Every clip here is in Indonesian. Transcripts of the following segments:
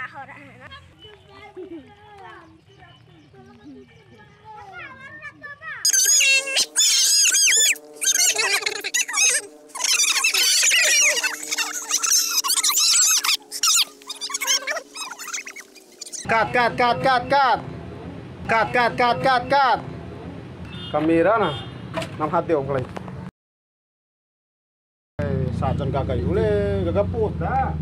Cut. Kamera na nang hati ông lại. Sa chân gagay ule, gagapot ha.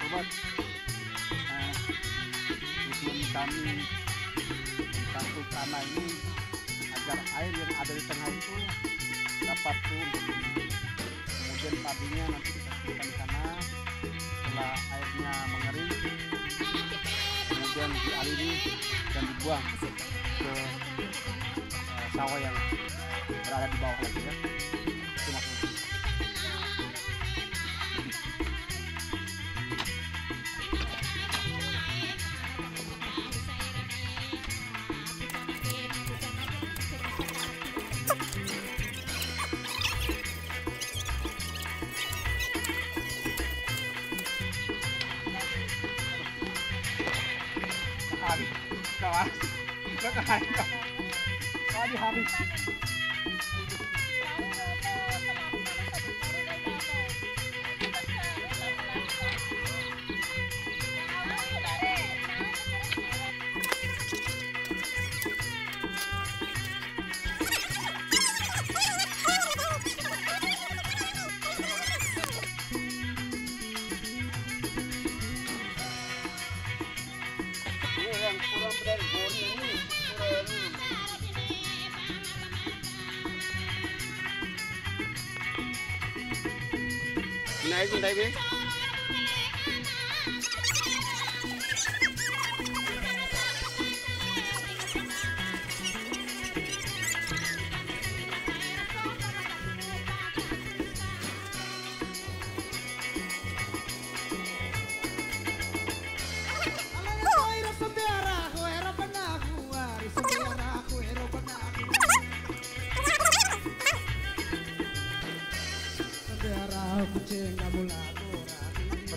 Sobat, tujuan kami satu tanah ini agar air yang ada di tengah itu dapat turun. Kemudian padinya nanti dipastikan di sana. Setelah airnya mengering, kemudian dialiri dan dibuang ke sawah yang berada di bawah lagi ya. Itu maksudnya. Habis. Yang kurang dari gori ini naikin tayo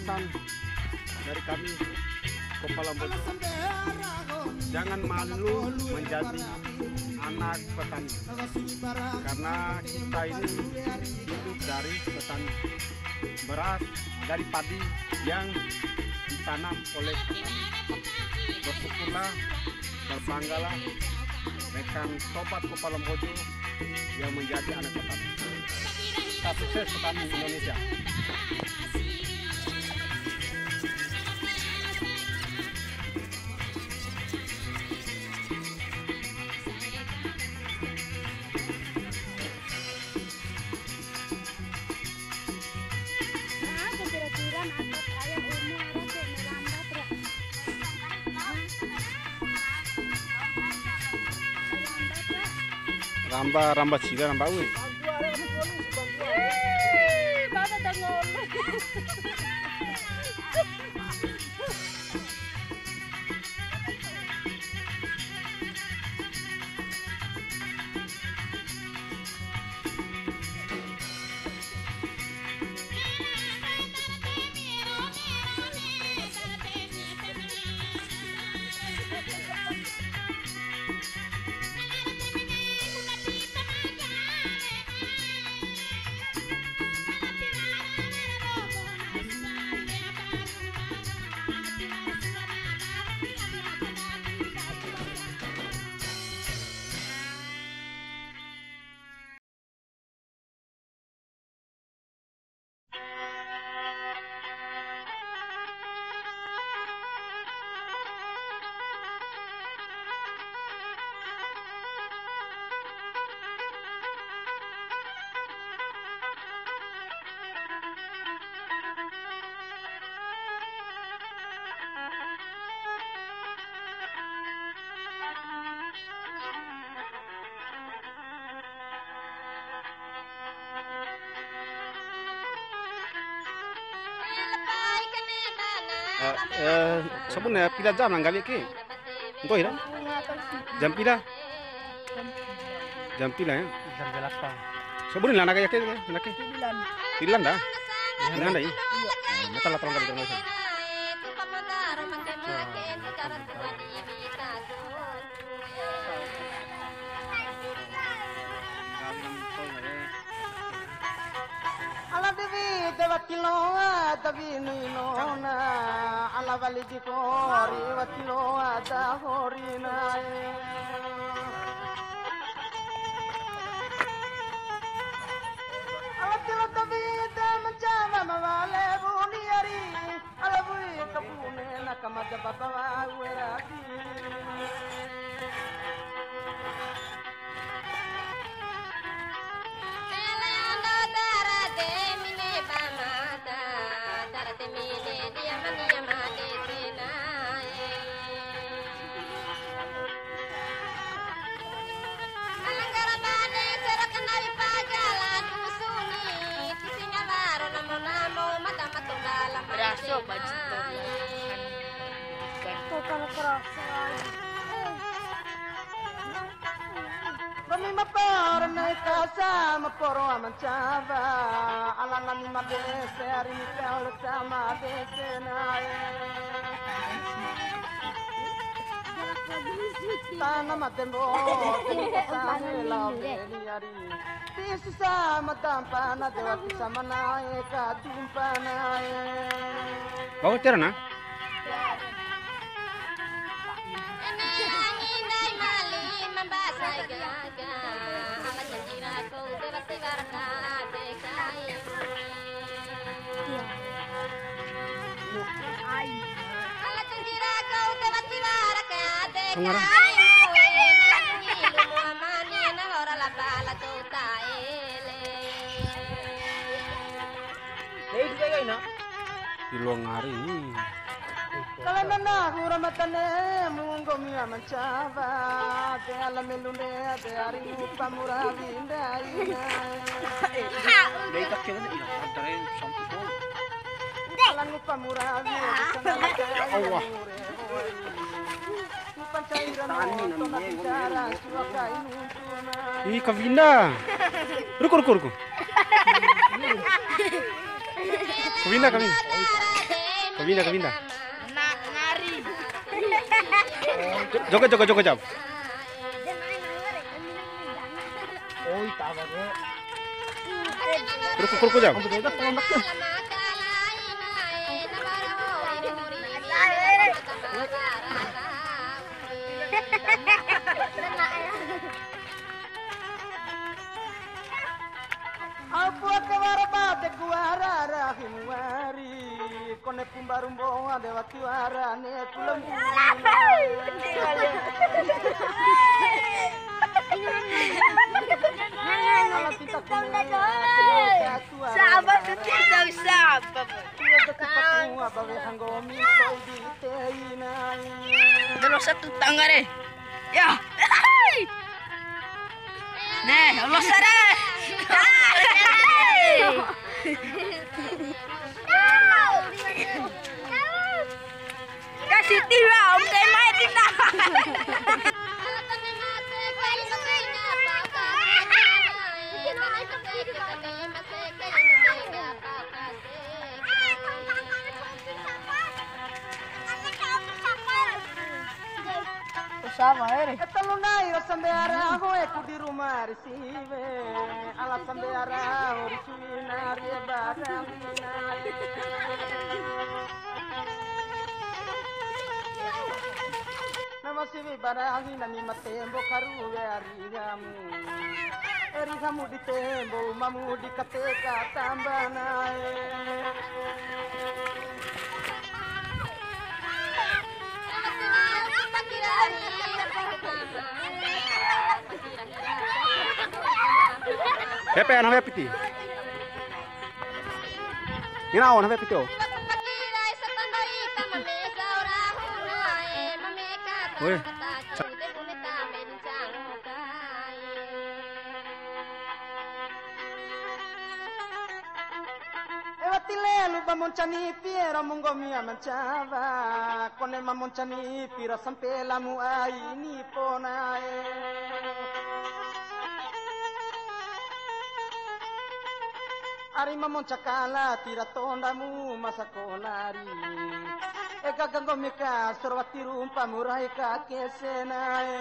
pesan dari kami Kepala Bojo, jangan malu menjadi anak petani, karena kita ini hidup dari petani, beras dari padi yang ditanam oleh petani. Bersyukurlah, berbanggalah rekan sobat Kepala Bojo yang menjadi anak petani. Kita sukses petani Indonesia. Ramba sila ramba uy. Mana tangol. Sabun ya pila jam nang gali ke. Engko ira. Jam pila? Jam pila ya. Jam 8. Sabun lana kaya ke nake. Pilan dah. Pilan dah. Mata la tolong kali tolong. Ala devi devakiloa tabi nuilona ala validi kori vakiloa da horina ala tilo tabi da manjana mavale buniari ala bui kabune nakamada baba werati Kami mapor na casa maporo amanchava ala nami madese ari mi kaul sama dese nae Tana matembo sane lao beli ari Tisi sama tampana dewati sama nae kadumpa nae Bawa tira na. Di luang hari ini. Kalau nana hura matane mungo mia manchava de ala melune de ari pamura vinda ina Dai tak kira ni antara sampai ala pamura vinda Ya Allah. Ih Kavinda. Ruko. Kavinda. Kavinda. Ngari. Joga jam. Oi tawa ge Ruko jam. Aku akawara bade kuara rahimwari kone pumbarumbo ade wakiwara ne kulembu Sabar sedih sabar. Dalam satu tangga deh. Ya. Nih, Allah sana. Kasih tira, om kayak main kita. Sama ere. Etalunai sambeara hoe ku di rumah risive ala sambeara orisuina rie badamina nama sivi barahi nani matembo karuwe arigamu erigamu di tembo mamu di kateka tambana Pepe ano pepe ti? Inaon na pepe to? Weh. Ewatilelu bamoncani piero mungomia mancava kone mamoncani pira sampela mu ai ni ponae Ari mamoncakala tira tondamu masakonari eka gangomika sorwatirumpa murai ka kesenae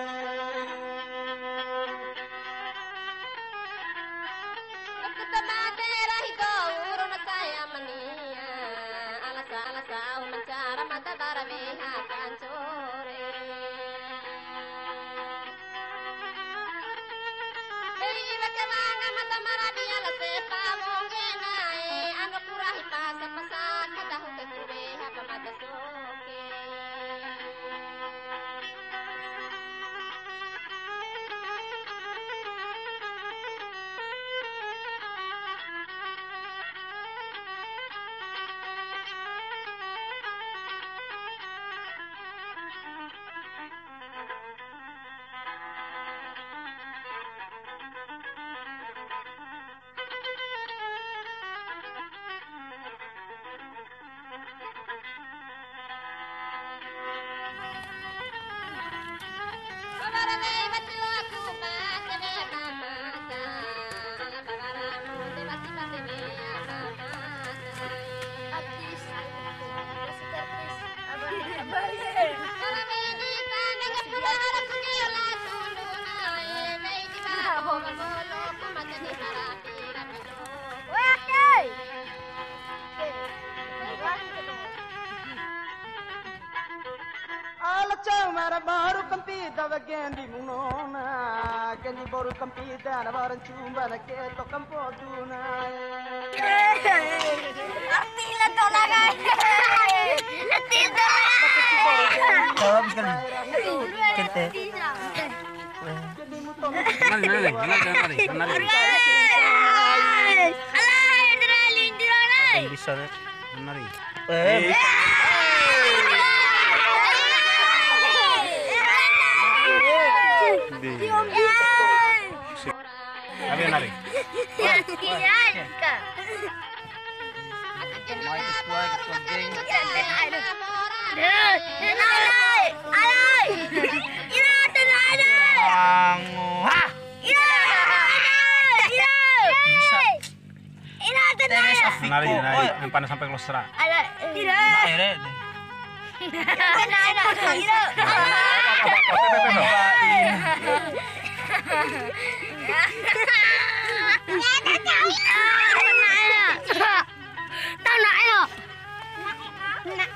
Mara baru kampi dawa gendi munona gendi baru kampi dana baran cumba na keto kampoduna Atila tolaga. Atila. Jawab kan. Kente. Nari. Bisa nari. Abi nari. Nari, yang panas sampai klostra.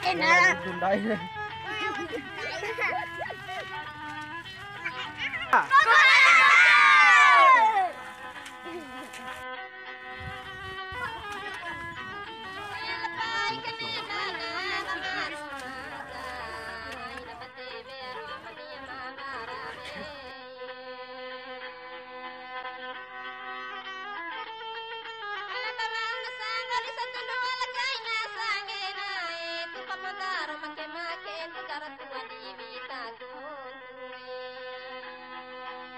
Enak.